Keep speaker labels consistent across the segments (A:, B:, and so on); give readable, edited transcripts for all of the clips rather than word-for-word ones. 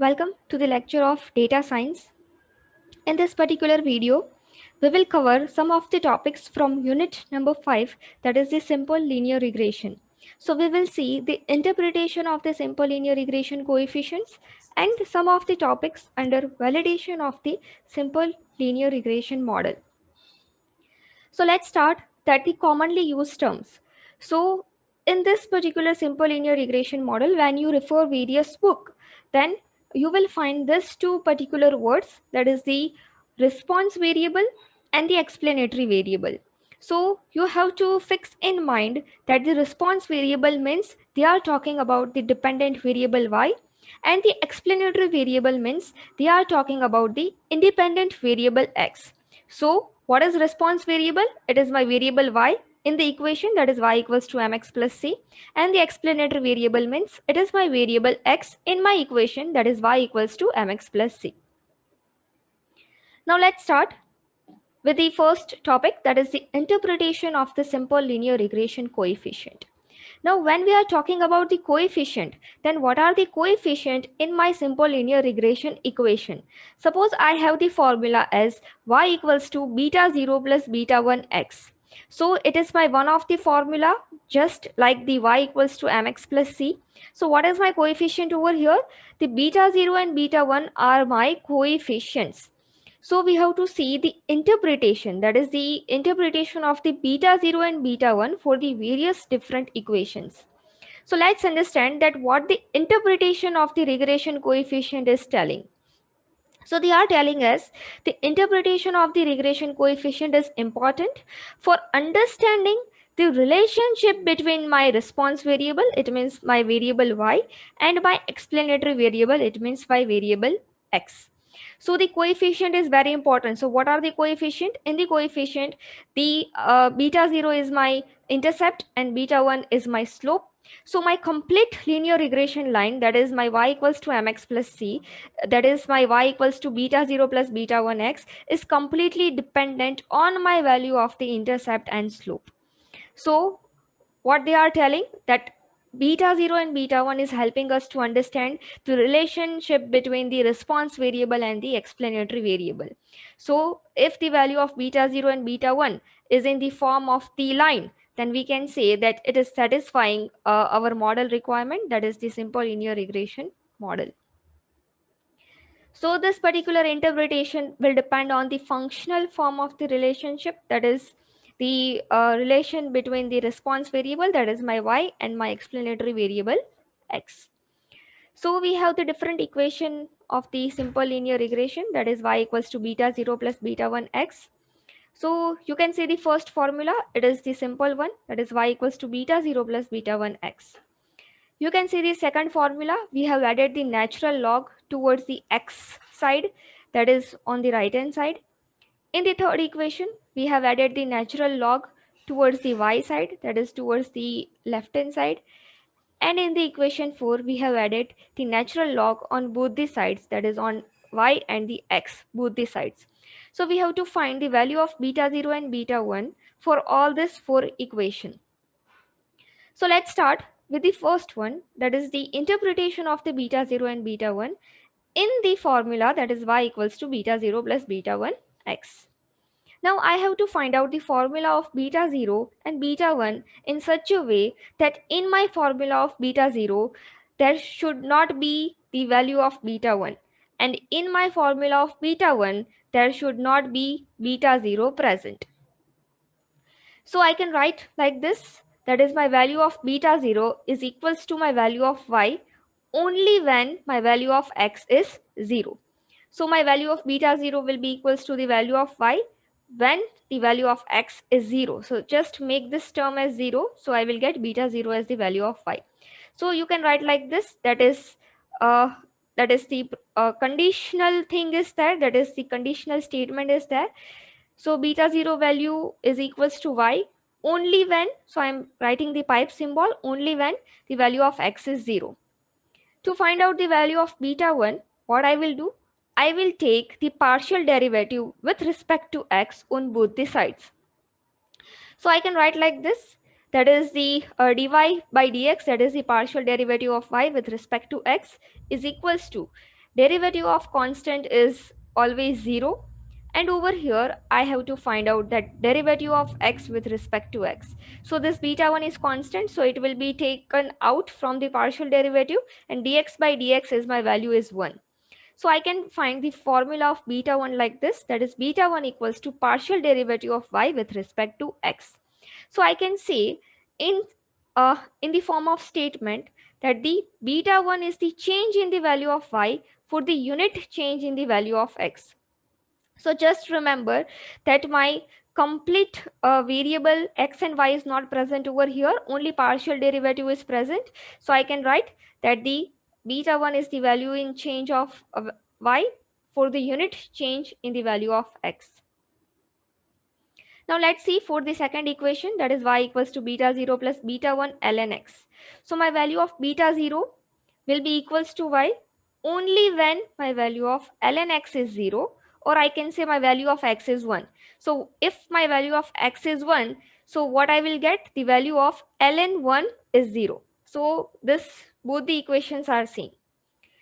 A: Welcome to the lecture of data science. In this particular video, we will cover some of the topics from unit number 5, that is the simple linear regression. So we will see the interpretation of the simple linear regression coefficients and some of the topics under validation of the simple linear regression model. So let's start that the commonly used terms. So in this particular simple linear regression model, when you refer various book, then you will find these two particular words, that is the response variable and the explanatory variable. So you have to fix in mind that the response variable means they are talking about the dependent variable y, and the explanatory variable means they are talking about the independent variable x. So what is response variable? It is my variable y in the equation, that is y equals to mx plus c, and the explanatory variable means it is my variable x in my equation, that is y equals to mx plus c. Now let's start with the first topic, that is the interpretation of the simple linear regression coefficient. Now when we are talking about the coefficient, then what are the coefficient in my simple linear regression equation? Suppose I have the formula as y equals to beta 0 plus beta 1 x. So it is my one of the formula, just like the y equals to mx plus c. So what is my coefficient over here? The beta 0 and beta 1 are my coefficients. So we have to see the interpretation, that is the interpretation of the beta 0 and beta 1 for the various different equations. So let's understand that what the interpretation of the regression coefficient is telling. So they are telling us the interpretation of the regression coefficient is important for understanding the relationship between my response variable, it means my variable y, and my explanatory variable, it means my variable x. So the coefficient is very important. So what are the coefficient? In the coefficient, the beta 0 is my intercept and beta 1 is my slope. So my complete linear regression line, that is my y equals to mx plus c, that is my y equals to beta 0 plus beta 1 x, is completely dependent on my value of the intercept and slope. So what they are telling, that beta 0 and beta 1 is helping us to understand the relationship between the response variable and the explanatory variable. So if the value of beta 0 and beta 1 is in the form of the line, then we can say that it is satisfying our model requirement, that is the simple linear regression model. So this particular interpretation will depend on the functional form of the relationship, that is the relation between the response variable, that is my y, and my explanatory variable x. So we have the different equation of the simple linear regression, that is y equals to beta 0 plus beta 1 x. So you can see the first formula, it is the simple one, that is y equals to beta 0 plus beta 1 x. You can see the second formula, we have added the natural log towards the x side, that is on the right hand side. In the third equation, we have added the natural log towards the y side, that is towards the left hand side. And in the equation 4, we have added the natural log on both the sides, that is on y and the x, both the sides. So we have to find the value of beta 0 and beta 1 for all this 4 equation. So let's start with the first one, that is the interpretation of the beta 0 and beta 1 in the formula, that is y equals to beta 0 plus beta 1 x. Now I have to find out the formula of beta 0 and beta 1 in such a way that in my formula of beta 0, there should not be the value of beta 1. And in my formula of beta 1, there should not be beta 0 present. So I can write like this, that is my value of beta 0 is equals to my value of y only when my value of x is 0. So my value of beta 0 will be equals to the value of y when the value of x is 0. So just make this term as 0. So I will get beta 0 as the value of y. So you can write like this, that is the conditional thing is there, that is the conditional statement is there. So beta 0 value is equals to y only when, so I'm writing the pipe symbol, only when the value of x is 0. To find out the value of beta 1, what I will do? I will take the partial derivative with respect to x on both the sides. So I can write like this, that is the dy by dx, that is the partial derivative of y with respect to x, is equals to Derivative of constant is always 0. And over here, I have to find out that derivative of x with respect to x. So this beta 1 is constant, so it will be taken out from the partial derivative, and dx by dx is my value is 1. So I can find the formula of beta 1 like this, that is beta 1 equals to partial derivative of y with respect to x. So I can say in in the form of statement that the beta 1 is the change in the value of y for the unit change in the value of x. So just remember that my complete variable x and y is not present over here, only partial derivative is present. So I can write that the beta 1 is the value in change of y for the unit change in the value of x. Now let's see for the second equation, that is y equals to beta 0 plus beta 1 ln x. So my value of beta 0 will be equals to y only when my value of ln x is 0, or I can say my value of x is 1. So if my value of x is 1, so what I will get, the value of ln 1 is 0. So this, both the equations are same.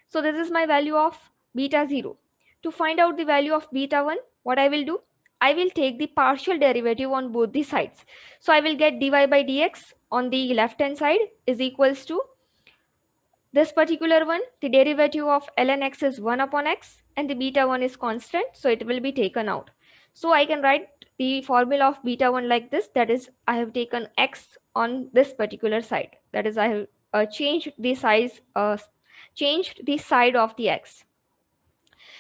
A: So this is my value of beta 0. To find out the value of beta 1, what I will do? I will take the partial derivative on both the sides. So I will get dy by dx on the left hand side is equals to this particular one. The derivative of ln x is 1 upon x, and the beta 1 is constant, so it will be taken out. So I can write the formula of beta 1 like this, that is I have taken x on this particular side, that is I have changed the side of the x.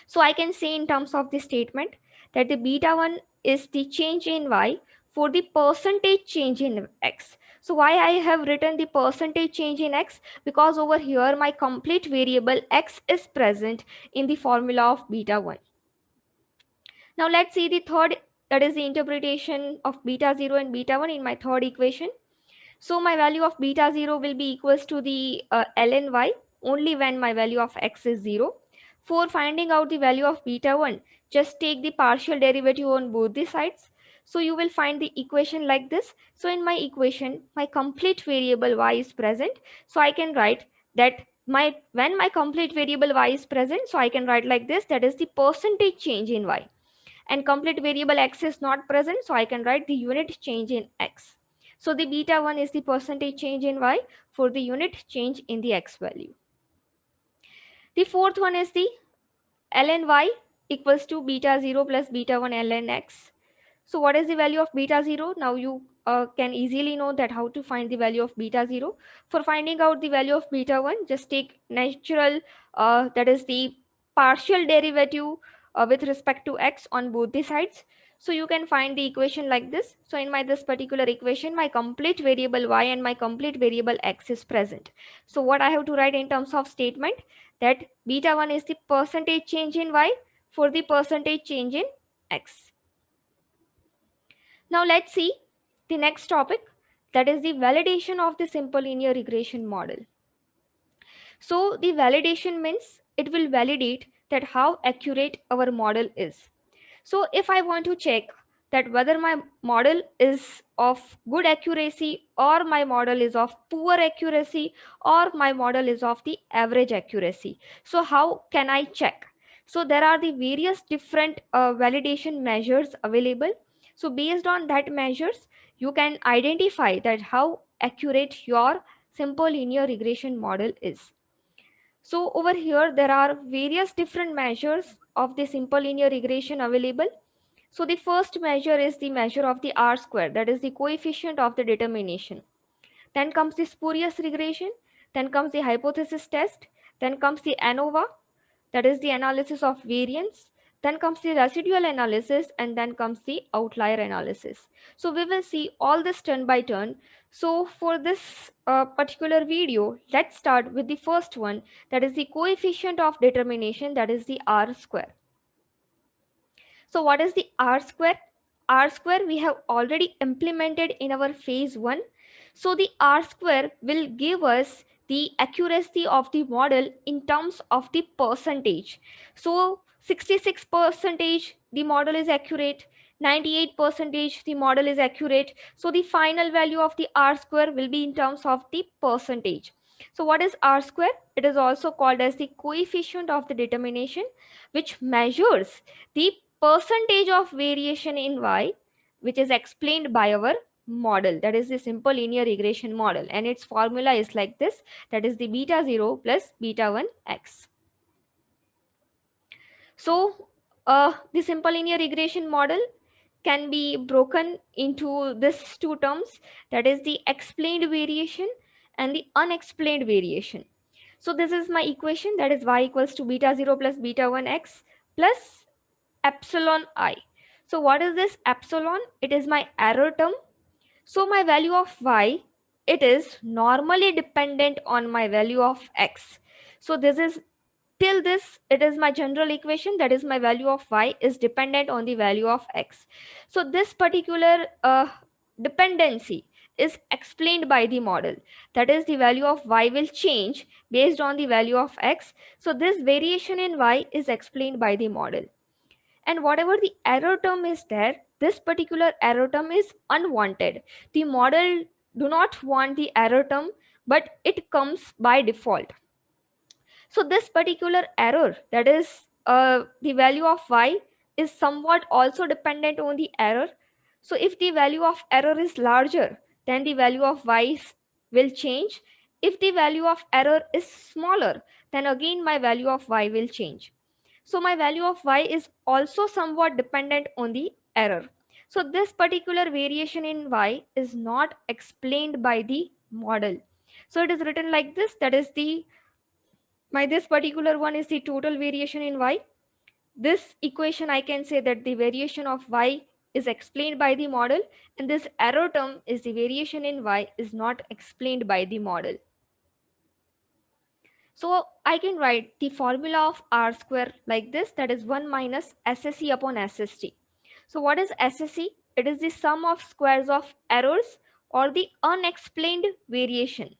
A: So I can say in terms of the statement that the beta 1 is the change in y for the percentage change in x. So why I have written the percentage change in x? Because over here my complete variable x is present in the formula of beta 1. Now let's see the third, that is the interpretation of beta 0 and beta 1 in my third equation. So my value of beta 0 will be equals to the ln y only when my value of x is 0. For finding out the value of beta 1, just take the partial derivative on both the sides. So you will find the equation like this. So in my equation, my complete variable y is present. So I can write that when my complete variable y is present, so I can write like this, that is the percentage change in y. And complete variable x is not present, so I can write the unit change in x. So the beta 1 is the percentage change in y for the unit change in the x value. The fourth one is the ln y equals to beta 0 plus beta 1 ln x. So what is the value of beta 0? Now you can easily know that how to find the value of beta 0. For finding out the value of beta 1, just take natural, that is the partial derivative with respect to x on both the sides. So you can find the equation like this. So in this particular equation, my complete variable y and my complete variable x is present. So what I have to write in terms of statement, that beta 1 is the percentage change in y for the percentage change in x. Now let's see the next topic, that is the validation of the simple linear regression model. So the validation means it will validate that how accurate our model is. So if I want to check that whether my model is of good accuracy, or my model is of poor accuracy, or my model is of the average accuracy, so how can I check? So there are the various different validation measures available. So based on that measures, you can identify that how accurate your simple linear regression model is. So over here, there are various different measures of the simple linear regression available. So the first measure is the measure of the R square, that is the coefficient of the determination. Then comes the spurious regression, then comes the hypothesis test, then comes the ANOVA, that is the analysis of variance, then comes the residual analysis, and then comes the outlier analysis. So we will see all this turn by turn. So for this particular video, let's start with the first one, that is the coefficient of determination, that is the R square. So what is the R square? R square we have already implemented in our phase 1. So the R square will give us the accuracy of the model in terms of the percentage. So 66 percentage the model is accurate, 98 percentage the model is accurate. So the final value of the R square will be in terms of the percentage. So what is R square? It is also called as the coefficient of the determination, which measures the percentage of variation in y, which is explained by our model, that is the simple linear regression model, and its formula is like this, that is the beta 0 plus beta 1 x. So the simple linear regression model can be broken into these two terms, that is the explained variation and the unexplained variation. So this is my equation, that is y equals to beta 0 plus beta 1 x plus epsilon I. So what is this epsilon? It is my error term. So my value of y, it is normally dependent on my value of x. So this is, till this, it is my general equation, that is my value of y is dependent on the value of x. So this particular dependency is explained by the model, that is the value of y will change based on the value of x. So this variation in y is explained by the model, and whatever the error term is there, this particular error term is unwanted. The model do not want the error term, but it comes by default. So this particular error, that is the value of y, is somewhat also dependent on the error. So if the value of error is larger, then the value of y will change. If the value of error is smaller, then again my value of y will change. So my value of y is also somewhat dependent on the error. So this particular variation in y is not explained by the model. So it is written like this, that is the, my this particular one is the total variation in y. This equation I can say that the variation of y is explained by the model, and this error term is the variation in y is not explained by the model. So I can write the formula of R square like this, that is 1 minus SSE upon SST. So what is SSE? It is the sum of squares of errors or the unexplained variation.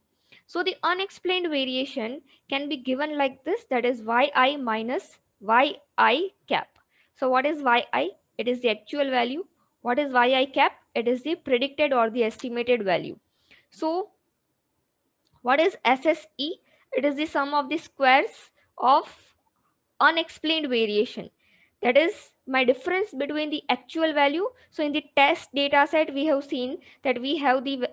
A: So the unexplained variation can be given like this, that is yi minus yi cap. So what is yi? It is the actual value. What is yi cap? It is the predicted or the estimated value. So what is SSE? It is the sum of the squares of unexplained variation. That is my difference between the actual value. So in the test data set, we have seen that we have the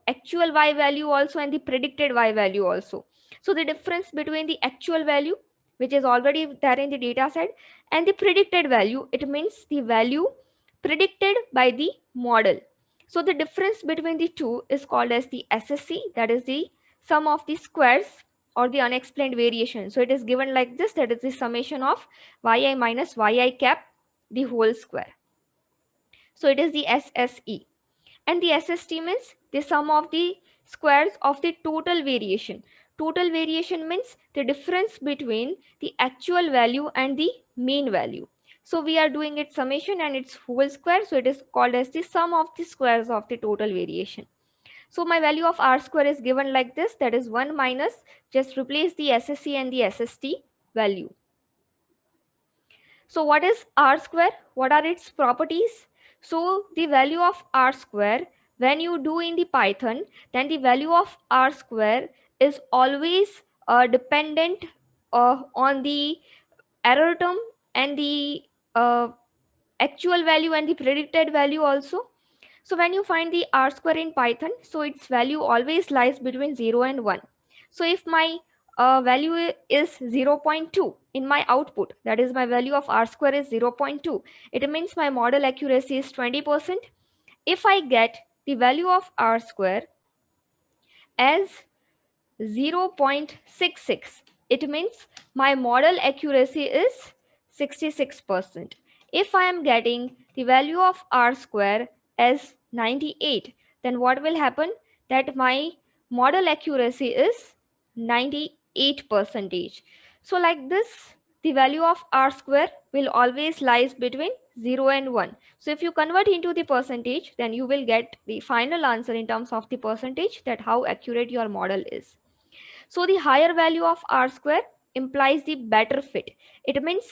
A: actual y value also and the predicted y value also. So the difference between the actual value, which is already there in the data set, and the predicted value, it means the value predicted by the model. So the difference between the two is called as the SSE, that is the sum of the squares or the unexplained variation. So it is given like this, that is the summation of yi minus yi cap the whole square. So it is the SSE. And the SST means the sum of the squares of the total variation. Total variation means the difference between the actual value and the mean value. So we are doing its summation and its whole square. So it is called as the sum of the squares of the total variation. So my value of R square is given like this, that is 1 minus, just replace the SSE and the SST value. So what is R square? What are its properties? So the value of R square, when you do in the Python, then the value of R square is always dependent on the error term and the actual value and the predicted value also. So when you find the R square in Python, so its value always lies between 0 and 1. So if my value is 0.2 in my output, that is my value of R square is 0.2, it means my model accuracy is 20%. If I get the value of R square as 0.66, it means my model accuracy is 66%. If I am getting the value of R square as 98, then what will happen? That my model accuracy is 98 percentage. So like this, the value of R square will always lies between 0 and 1. So if you convert into the percentage, then you will get the final answer in terms of the percentage, that how accurate your model is. So the higher value of R square implies the better fit. It means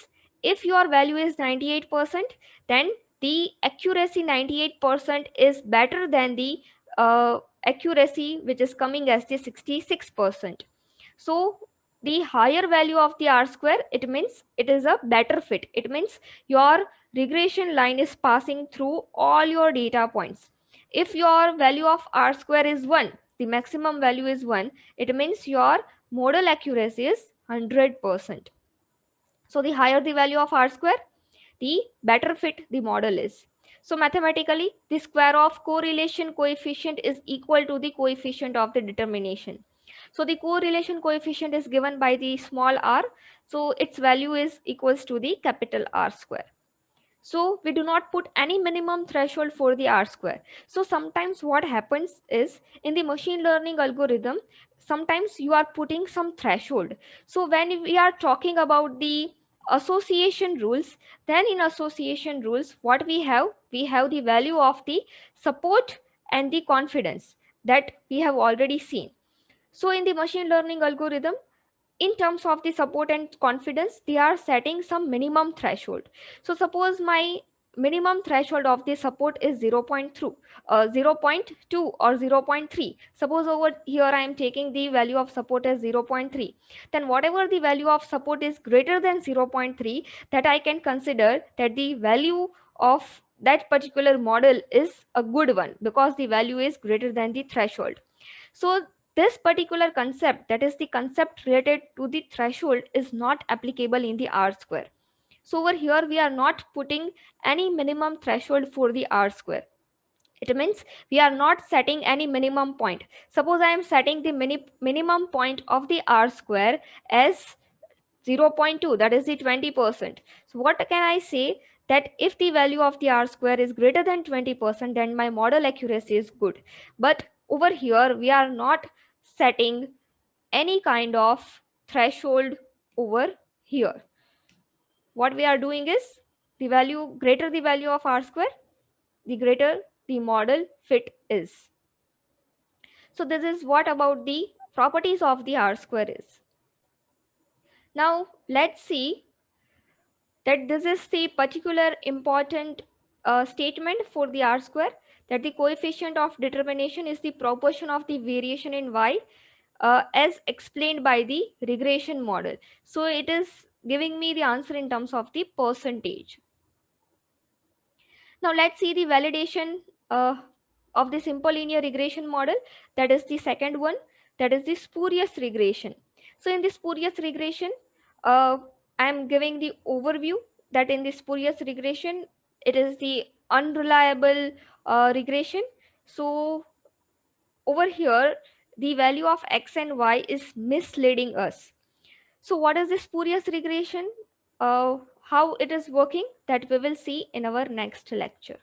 A: if your value is 98%, then the accuracy 98% is better than the accuracy, which is coming as the 66%. So the higher value of the R square, it means it is a better fit. It means your regression line is passing through all your data points. If your value of R square is 1, the maximum value is 1, it means your model accuracy is 100%. So the higher the value of R square, the better fit the model is. So mathematically, the square of correlation coefficient is equal to the coefficient of the determination. So the correlation coefficient is given by the small r, so its value is equals to the capital R square. So we do not put any minimum threshold for the R square. So sometimes what happens is, in the machine learning algorithm, sometimes you are putting some threshold. So when we are talking about the association rules, then in association rules, what we have the value of the support and the confidence that we have already seen. So in the machine learning algorithm, in terms of the support and confidence, they are setting some minimum threshold. So suppose my minimum threshold of the support is 0.2 or 0.3. Suppose over here I am taking the value of support as 0.3. Then whatever the value of support is greater than 0.3, that I can consider that the value of that particular model is a good one, because the value is greater than the threshold. So this particular concept, that is the concept related to the threshold, is not applicable in the R square. So over here we are not putting any minimum threshold for the R square. It means we are not setting any minimum point. Suppose I am setting the minimum point of the R square as 0.2, that is the 20%. So what can I say? That if the value of the R square is greater than 20%, then my model accuracy is good. But over here we are not setting any kind of threshold over here. What we are doing is, the value greater the value of R square, the greater the model fit is. So this is what about the properties of the R square is. Now let's see that this is the particular important statement for the R square, that the coefficient of determination is the proportion of the variation in y as explained by the regression model. So it is giving me the answer in terms of the percentage. Now let's see the validation of the simple linear regression model, that is the second one, that is the spurious regression. So in the spurious regression, I am giving the overview that in the spurious regression, it is the unreliable regression. So over here, the value of x and y is misleading us. So what is the spurious regression? How it is working, that we will see in our next lecture.